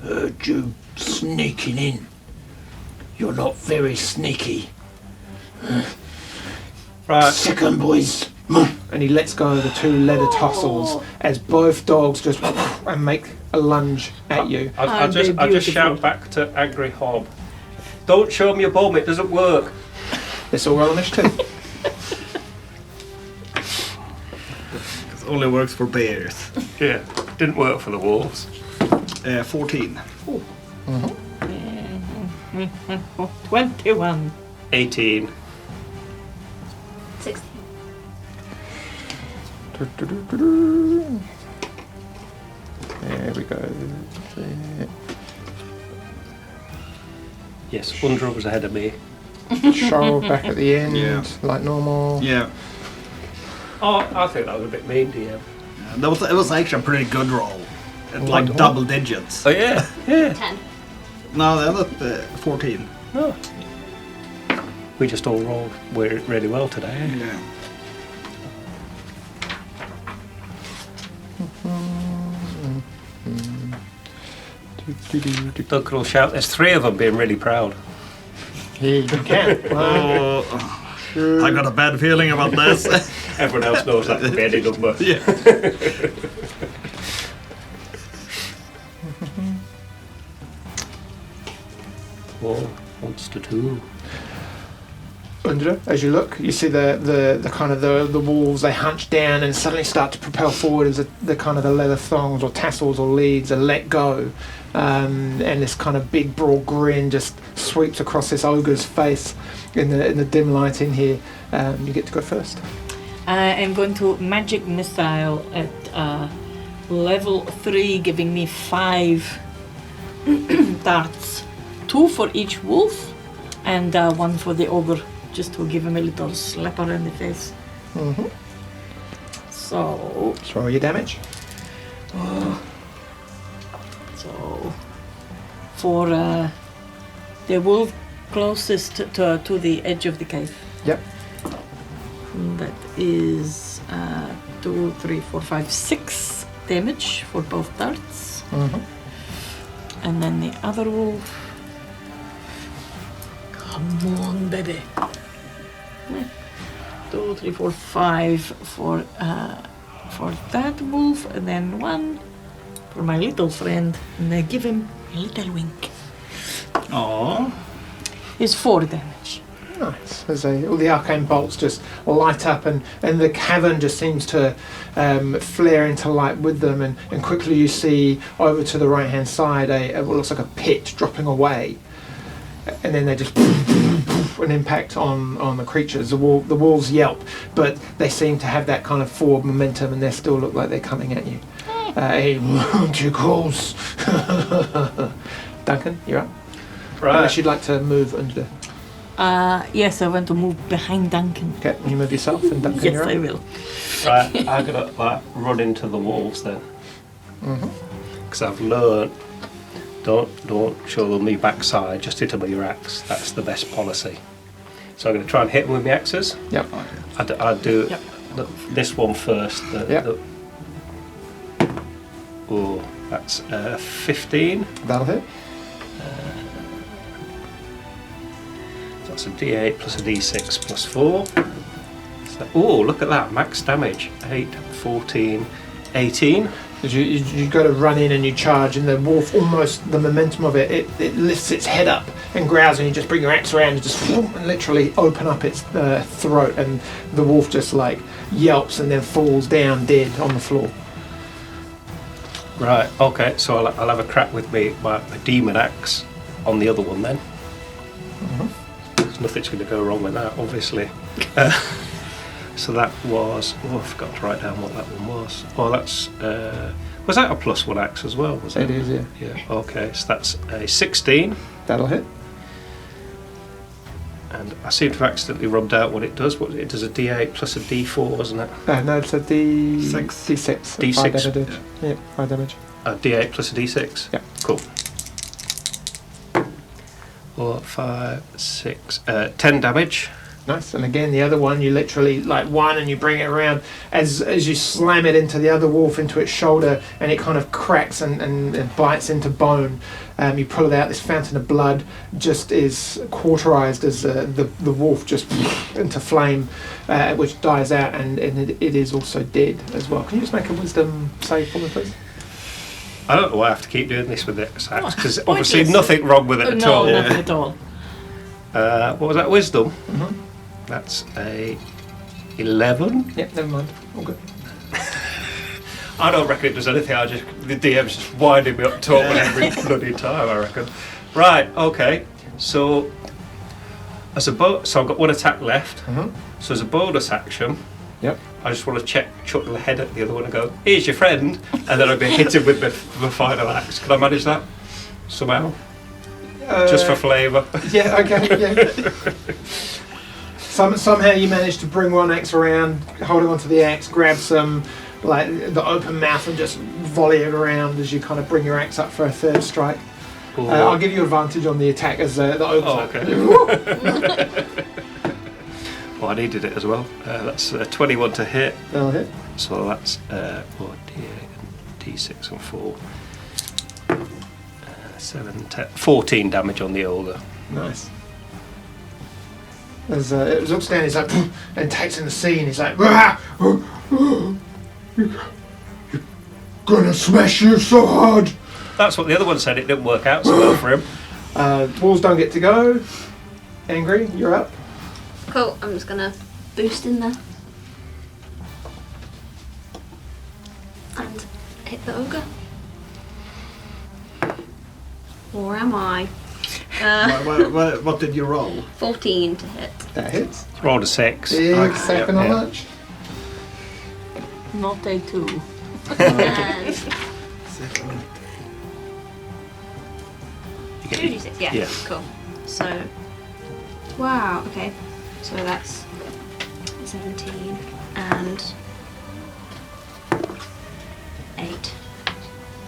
"Heard you sneaking in. You're not very sneaky. Right. Second, boys." And he lets go of the two leather tassels as both dogs just and make a lunge at you. I'll just shout back to Angry Hob. Don't show me your bomb, it doesn't work. It's all roll initiative. It only works for bears. Yeah, didn't work for the wolves. 14. 21. 18. 16. There we go. Yes, Aundra was ahead of me. Show back at the end, like normal. Yeah. Oh, I think that was a bit mean, DM. It was actually a pretty good roll. Like double digits. Oh yeah, yeah. 10. No, the other 14. Oh. We just all rolled really well today. Yeah. Duncan will shout, "There's 3 of them," being really proud. Yeah, you can. I got a bad feeling about this. Everyone else knows that could be any number. Yeah. Well, monster 2. Aundra, as you look, you see the kind of the wolves. They hunch down and suddenly start to propel forward as the kind of the leather thongs or tassels or leads are let go, and this kind of big broad grin just sweeps across this ogre's face in the dim light in here. You get to go first. I'm going to magic missile at level 3, giving me 5 darts, 2 for each wolf, and 1 for the ogre, just to give him a little slapper in the face. Mm-hmm. So. Roll your damage. So, for the wolf closest to the edge of the cave. Yep. That is 2, 3, 4, 5, 6 damage for both darts. Mm-hmm. And then the other wolf. Come on, baby. 2, 3, 4, 5 for for that wolf, and then 1 for my little friend, and I give him a little wink. Aww. Is 4 damage. Nice. All the arcane bolts just light up, and the cavern just seems to flare into light with them, and quickly you see over to the right hand side what looks like a pit dropping away, and then they just an impact on the creatures. The wolves yelp, but they seem to have that kind of forward momentum, and they still look like they're coming at you. Too close. Duncan, you're up. Right. Unless you'd like to move under. Yes, I want to move behind Duncan. Okay, you move yourself, and Duncan, Yes, you're up. I will. Right, I'm gonna run into the wolves then. Because I've learned, don't show them me backside, just hit them with your axe. That's the best policy. So I'm going to try and hit them with my axes. Yep. I'll do Yep. this one first. Yep. Oh, that's 15. That'll hit. That's a D8 plus a D6 plus 4. So, oh, look at that, max damage. 8, 14, 18. You got to run in and you charge, and the wolf, almost the momentum of it lifts its head up and growls, and you just bring your axe around and just and literally open up its throat, and the wolf just like yelps and then falls down dead on the floor. Right, okay, so I'll have a crack with my demon axe on the other one then. Nothing's going to go wrong with that, obviously. So that was... Oh, I forgot to write down what that one was. Oh, that's... was that a +1 axe as well? Was It is, yeah. Yeah, okay, so that's a 16. That'll hit. And I seem to have accidentally rubbed out what it does. It does a D8 plus a D4, wasn't it? No, it's a D6. Six. D6. D6. 5 damage. Yeah, 5 damage. A D8 plus a D6? Yeah. Cool. 4, 5, 6, 10 damage. Nice. And again, the other one, you literally like one, and you bring it around as you slam it into the other wolf, into its shoulder, and it kind of cracks and it bites into bone. You pull it out. This fountain of blood just is cauterized as the wolf just into flame, which dies out, and it is also dead as well. Can you just make a wisdom save for me, please? I don't know why I have to keep doing this with this axe, because Oh, obviously pointless. nothing wrong with it at No, all. nothing at all. What was that, wisdom? Mm-hmm. That's a 11. Yep, never mind. All good. I don't reckon it does anything. The DM's just winding me up talking every bloody time, I reckon. Right, okay. So so I've got one attack left. So as a bonus action, Yep. I just want to chuck the head at the other one and go, "Here's your friend," and then I'll be hitting with the final axe. Can I manage that somehow? Just for flavour. Yeah. Okay. Yeah. Somehow you manage to bring one axe around, holding onto the axe, grab some, like the open mouth, and just volley it around as you kind of bring your axe up for a third strike. I'll give you advantage on the attack as the ogre's okay. Well, I needed it as well. That's 21 to hit. That'll hit. So that's D8 and D6 and 4. 7, 10, 14 damage on the ogre. Nice. As it looks down, he's like, and takes in the scene. He's like, "Ah! You're gonna smash you so hard." That's what the other one said. It didn't work out so well for him. Wolves don't get to go. Angry, you're up. Cool, I'm just gonna boost in there. And hit the ogre. Or am I? What did you roll? 14 to hit. That hits. Rolled a 6. Big second on yeah. lunch. Not a 2. And 2d6, yeah. Yeah. Cool. So, wow, okay. So that's 17 and 8.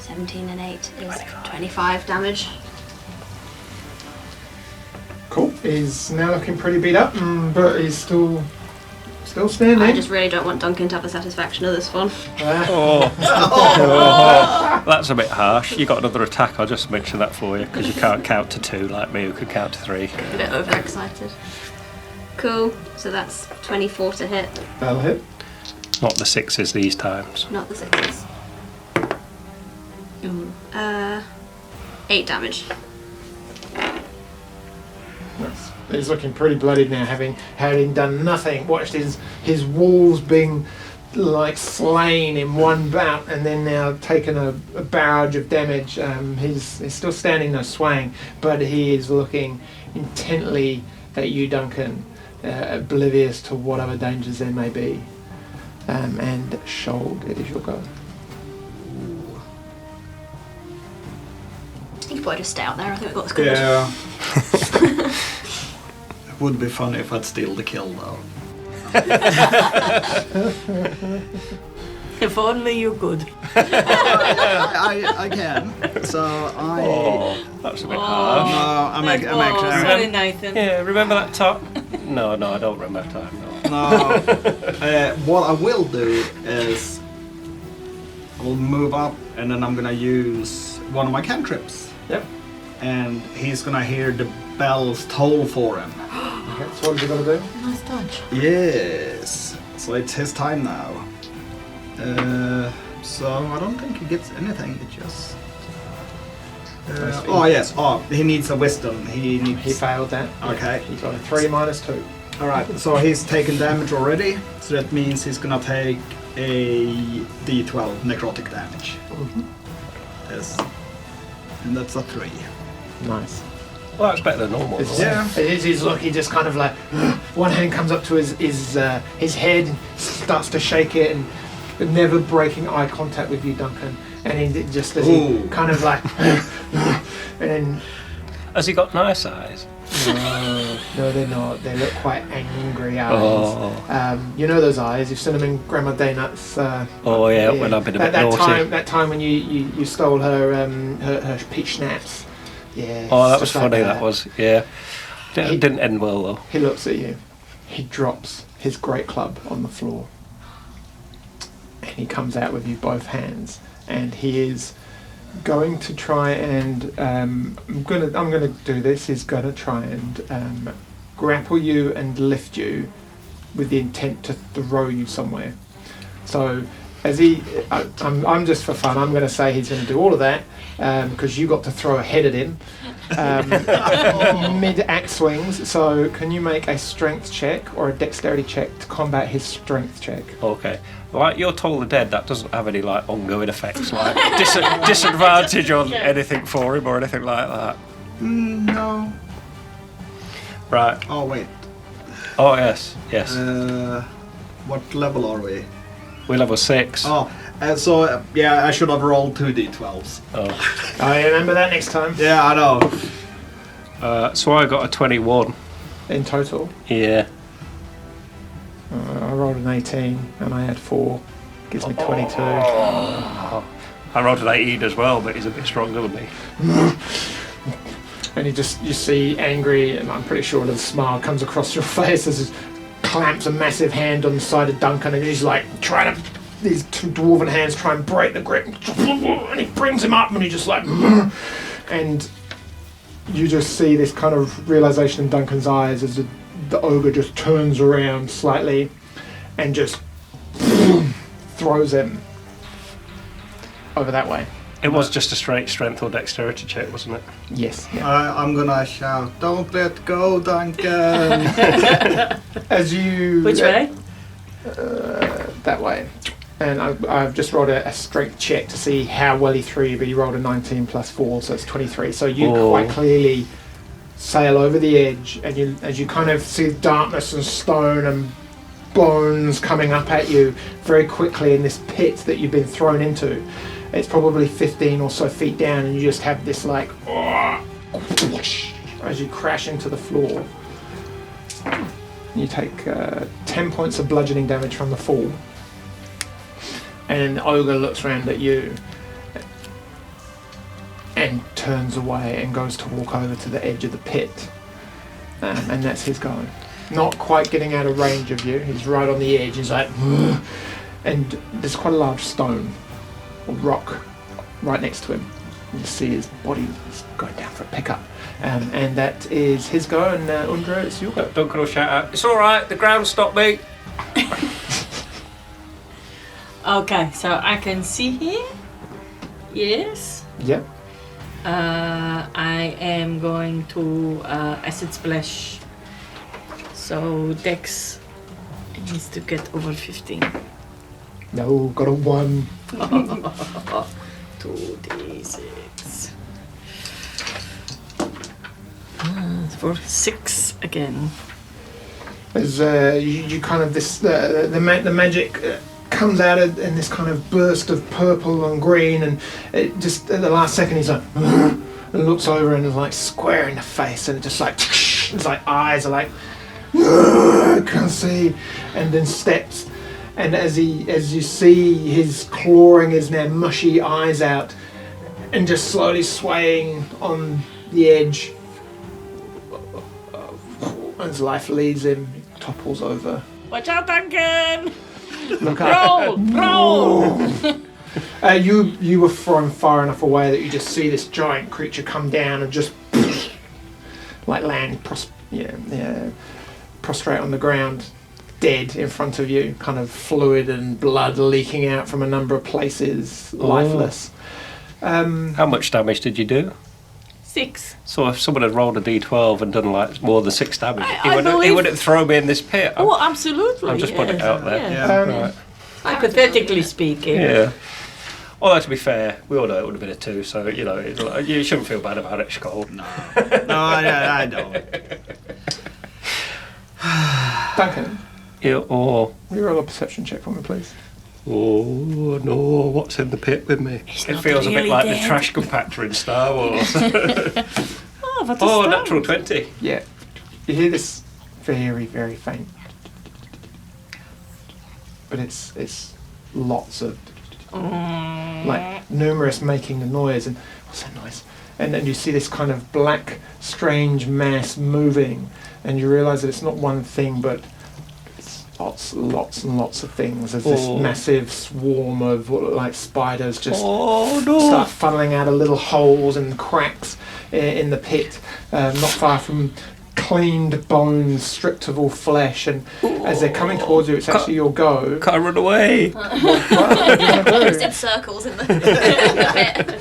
17 and 8 is 25 damage. Cool. He's now looking pretty beat up, but he's still standing. I just really don't want Duncan to have the satisfaction of this one. Oh. That's a bit harsh. You got another attack. I'll just mention that for you because you can't count to 2 like me, who can count to 3. A bit overexcited. Cool. So that's 24 to hit. That'll hit. Not the 6s these times. Not the 6s. Ooh. 8 damage. Nice. He's looking pretty bloodied now, having done nothing. Watched his walls being like slain in one bout, and then now taken a barrage of damage. He's still standing, no swaying, but he is looking intently at you, Duncan, oblivious to what other dangers there may be. And Skold, it is your go. You could probably just stay out there. I think we've got this covered. Yeah. It would be funny if I'd steal the kill though. If only you could. I can. So I. Oh, that's a bit harsh. No, I'm actually. Sorry, Nathan. Yeah, remember that time? No, I don't remember that time. No. No. What I will do is I'll move up, and then I'm gonna use one of my cantrips. Yep. And he's gonna hear the bells toll for him. Okay, so what have you got to do? Nice touch. Yes. So it's his time now. So I don't think he gets anything. It just. Oh yes. Oh, he needs a wisdom. He failed that. Okay. He's got a 3 minus 2. All right. So he's taken damage already. So that means he's gonna take a D12 necrotic damage. Mm-hmm. Yes. And that's a 3. Nice. Well, that's better than normal. It's, though. Yeah. It is his look. He just kind of like one hand comes up to his head, starts to shake it, and never breaking eye contact with you, Duncan. And he just as he kind of like, and then Has he got nice eyes? no, they're not. They look quite angry eyes. Oh. You know those eyes. You've seen them in Grandma Daynut's. Oh yeah, when I've been a bit naughty. That time when you stole her peach schnapps. Yeah. Oh, that was just like funny. That was, yeah. Didn't end well though. He looks at you. He drops his great club on the floor. And he comes out with you both hands. And he is going to try and I'm gonna do this. He's gonna try and grapple you and lift you with the intent to throw you somewhere. So as I'm just for fun, I'm going to say he's going to do all of that because you got to throw a head at him mid-axe swings. So can you make a strength check or a dexterity check to combat his strength check? Okay. Like you're Toll the Dead, that doesn't have any like ongoing effects, like disadvantage on anything for him or anything like that. No. Right. Oh wait. Oh yes. What level are we? We're level 6. Oh, yeah, I should have rolled 2 d12s. Oh. I remember that next time. Yeah, I know. So I got a 21. In total, Yeah. I rolled an 18 and I had 4. Gives me 22. I rolled an 18 as well, but he's a bit stronger than me. And you see angry, and I'm pretty sure a little smile comes across your face as he clamps a massive hand on the side of Duncan, and he's like these 2 dwarven hands try and break the grip, and he brings him up, and he just like, and you just see this kind of realization in Duncan's eyes as the ogre just turns around slightly and just throws him over that way. It was just a straight strength or dexterity check, wasn't it? Yes. Yeah. I'm gonna shout, "Don't let go, Duncan!" As you... Which way? That way. And I've just rolled a strength check to see how well he threw you, but he rolled a 19 plus 4, so it's 23. So you quite clearly sail over the edge, and as you kind of see darkness and stone and bones coming up at you very quickly in this pit that you've been thrown into. It's probably 15 or so feet down, and you just have this like as you crash into the floor. You take 10 points of bludgeoning damage from the fall. And Ogre looks around at you and turns away and goes to walk over to the edge of the pit. And that's his go. Not quite getting out of range of you. He's right on the edge. He's like, and there's quite a large stone or rock right next to him. You see his body is going down for a pickup. And that is his go, and Aundra, it's your go. Duncan will shout out, "It's alright, the ground stopped me." Okay, so I can see here. Yes. Yep. I am going to acid splash. So Dex needs to get over 15. No, got a 1. 2d6. For 6 again. As you kind of the magic comes out in this kind of burst of purple and green, and it just at the last second he's like and looks over and is like square in the face, and it just like it's like eyes are like can't see, and then steps, and as you see his clawing his now mushy eyes out, and just slowly swaying on the edge. As life leads him, he topples over. Watch out, Duncan! Look up. Roll! You were thrown far enough away that you just see this giant creature come down and just like land prostrate on the ground, dead in front of you, kind of fluid and blood leaking out from a number of places, lifeless. How much damage did you do? 6. So if someone had rolled a d12 and done like more than 6 damage, he believe- wouldn't throw me in this pit. Oh, absolutely. I'm just putting it out there. Yeah. Right. Hypothetically speaking. Yeah. Although to be fair, we all know it would have been a 2, so you know you shouldn't feel bad about it, Skold. No, I don't. Duncan, Yeah, or will you roll a perception check for me, please? oh no, what's in the pit with me? It not feels a bit really like dead. the trash compactor in Star Wars. Oh, what a Oh, start. natural 20. Yeah. You hear this very, very faint, but it's lots of like numerous making the noise, and what's that noise? And then you see this kind of black, strange mass moving, and you realise that it's not one thing, but it's lots and lots of things. There's this massive swarm of what look like spiders just start funneling out of little holes and cracks in the pit, not far from cleaned bones, stripped of all flesh, and as they're coming towards you, it's actually your go. Can't run away. What do you want to Just do? in circles in the pit.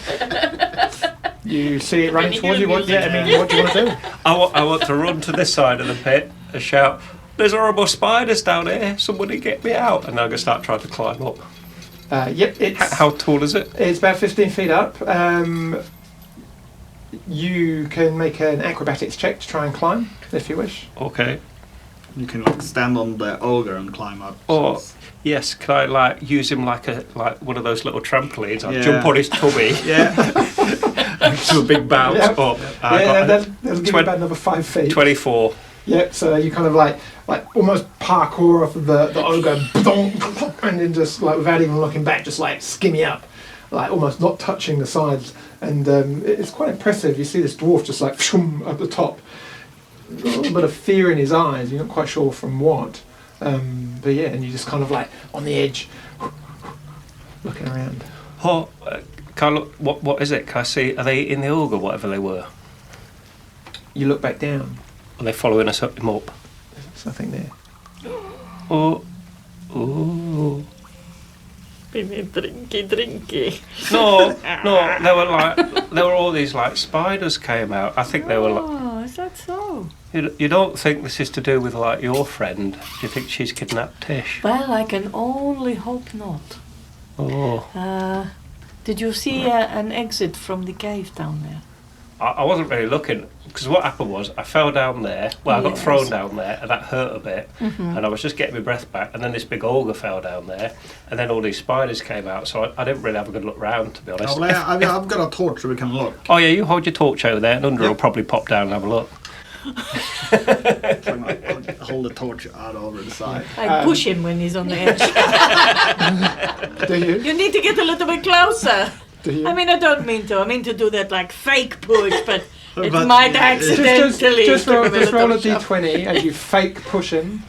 You see it running towards you. What do you want to do? I want to run to this side of the pit and shout, "There's horrible spiders down here! Somebody get me out!" And I'm going to start trying to climb up. Yep, it's How tall is it? it's about 15 feet up. You can make an acrobatics check to try and climb, if you wish. Okay. You can like stand on the ogre and climb up. Or yes, can I like use him like one of those little trampolines? I Yeah. jump on his tummy Yeah. and do a big bounce Yep. up. That'll give you about another 5 feet. 24. Yep, so you kind of like almost parkour off of the ogre, and then just like without even looking back, just like skimmy up, like almost not touching the sides, and it's quite impressive. You see this dwarf just like up the top, a little bit of fear in his eyes. You're not quite sure from what, but yeah, and you just kind of like on the edge, looking around. Oh, can I look? What is it? Can I see? Are they in the ogre? Whatever they were. You look back down. Are they following us up? There's nothing there. Oh. Drinky. No, there were all these like spiders came out. I think they were like. Oh, is that so? You don't think this is to do with like your friend? Do you think she's kidnapped Tish? Well, I can only hope not. Oh. Did you see an exit from the cave down there? I wasn't really looking, because what happened was I fell down there. Well, I got Yes. thrown down there, and that hurt a bit. And I was just getting my breath back, and then this big ogre fell down there, and then all these spiders came out. So I didn't really have a good look round, to be honest. Oh, well, I've got a torch so we can look. Oh yeah, you hold your torch over there, and Aundra will probably pop down and have a look. I'll hold the torch out over the side. I push him when he's on the edge. Do you? You need to get a little bit closer. Do you? I mean, I don't mean to. I mean to do that like fake push, but it But- might Just- accidentally. just roll, give him just roll a little shove. d20 as you fake push him.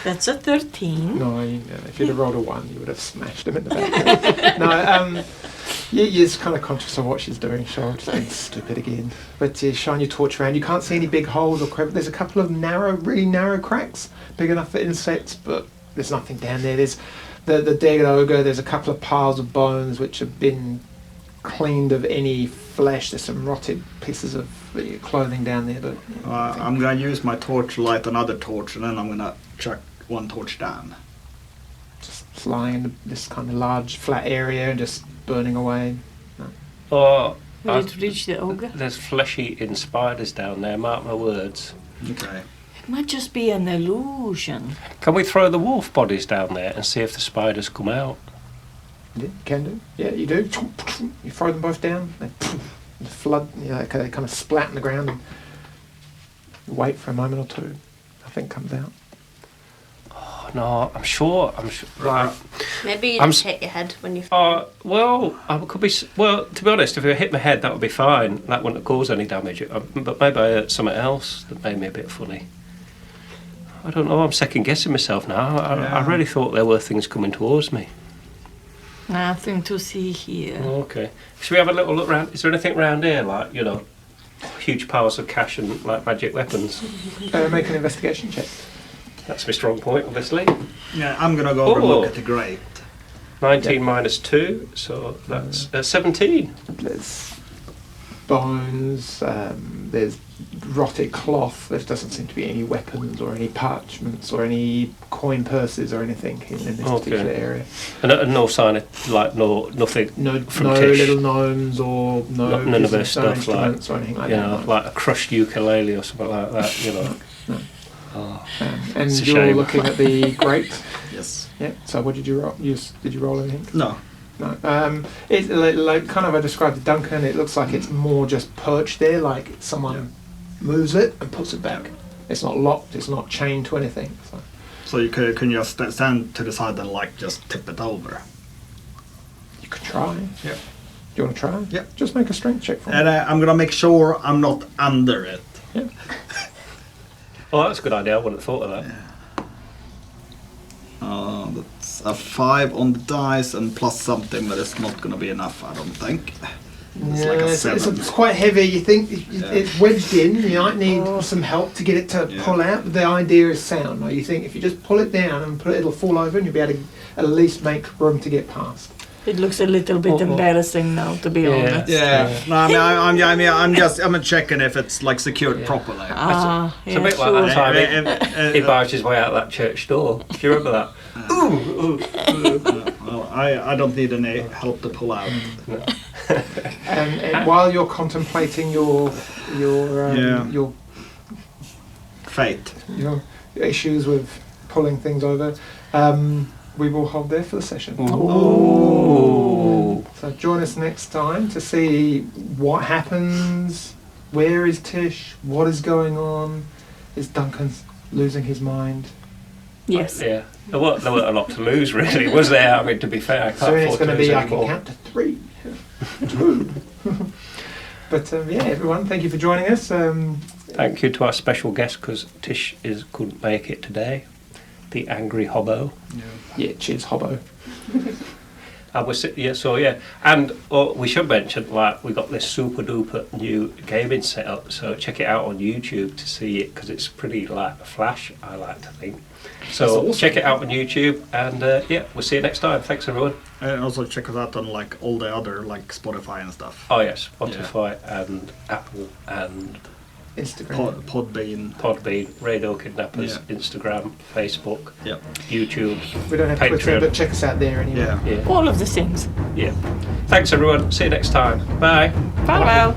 That's a 13. No, if you'd have rolled a 1, you would have smashed him in the back. No, You're just kind of conscious of what she's doing, Charlotte, just being stupid again. But you shine your torch around. You can't see any big holes or crevices. There's a couple of really narrow cracks, big enough for insects, but there's nothing down there. There's the dead ogre. There's a couple of piles of bones which have been cleaned of any flesh. There's some rotted pieces of clothing down there, but I'm gonna use my torch to light another torch, and then I'm gonna chuck one torch down. just lying in this kind of large flat area and just burning away. Or Will it reach the ogre? there's flesh-eating spiders down there. Mark my words. Okay. It might just be an illusion. Can we throw the wolf bodies down there and see if the spiders come out? Yeah, you can do. Yeah, you do. You throw them both down. They flood. They kind of splat in the ground and wait for a moment or two. Nothing comes out. Oh, no, I'm sure. Right. Maybe you I'm just hit your head when you. Well, I could be. Well, to be honest, if it hit my head, that would be fine. That wouldn't have caused any damage. But maybe I hurt something else that made me a bit funny. I don't know. I'm second guessing myself now. I really thought there were things coming towards me. Nothing to see here. Okay. Should we have a little look round? Is there anything round here, like huge piles of cash and like magic weapons? Make an investigation check. That's my strong point, obviously. Yeah, I'm gonna go over and look at the grate. 19 minus 2, so that's 17. There's bones. There's rotted cloth. There doesn't seem to be any weapons or any parchments or any coin purses or anything in this particular area. And no sign of nothing. No from Tish. little gnomes or None of her stuff, instruments or anything like you that. know, like a crushed ukulele or something like that. No. Oh, And it's a you're shame. looking at the grate. Yes. Yeah. So what did you roll? Did you roll anything? No. No. It's like kind of I described to Duncan. It looks like it's more just perched there, like someone moves it and puts it back. It's not locked. It's not chained to anything. So you can just stand to the side and like just tip it over. You could try. Yeah. Do you want to try? Yeah. Just make a strength check for me. And I'm gonna make sure I'm not under it. Yeah. Oh, that's a good idea. I wouldn't have thought of that. That's a 5 on the dice and plus something, but it's not gonna be enough, I don't think. It's like a 7. It's quite heavy. You think it's wedged in. You might need some help to get it to pull out. But the idea is sound. Like you think if you just pull it down and put it, it'll fall over, and you'll be able to at least make room to get past. It looks a little bit embarrassing now, to be honest. No, I'm checking if it's like secured properly. It's a bit like that time he barged his way out that church door. Do you remember that? Well, I don't need any help to pull out. And while you're contemplating your Fate. your issues with pulling things over, we will hold there for the session. Ooh. So join us next time to see what happens. Where is Tish? What is going on? Is Duncan losing his mind? Yes. Yeah. There weren't a lot to lose, really, was there? I mean, to be fair, I can't So it's afford going to lose be, I can anymore. count to 3, 2. But everyone, thank you for joining us. Thank you to our special guest, because Tish couldn't make it today. The angry hobo. Yeah, cheers, Hobbo. And we should mention, like, we got this super duper new gaming setup, so check it out on YouTube to see it, because it's pretty like flash, I like to think. So awesome. check it out on YouTube, and we'll see you next time. Thanks, everyone. And also check us out on like all the other like Spotify and stuff. Oh yes, Spotify and Apple and Instagram. Podbean, Radio Kidnappers, Instagram, Facebook, YouTube. We don't have Patreon. Twitter, but check us out there anyway. Yeah. All of the things. Yeah. Thanks, everyone. See you next time. Bye. Farewell.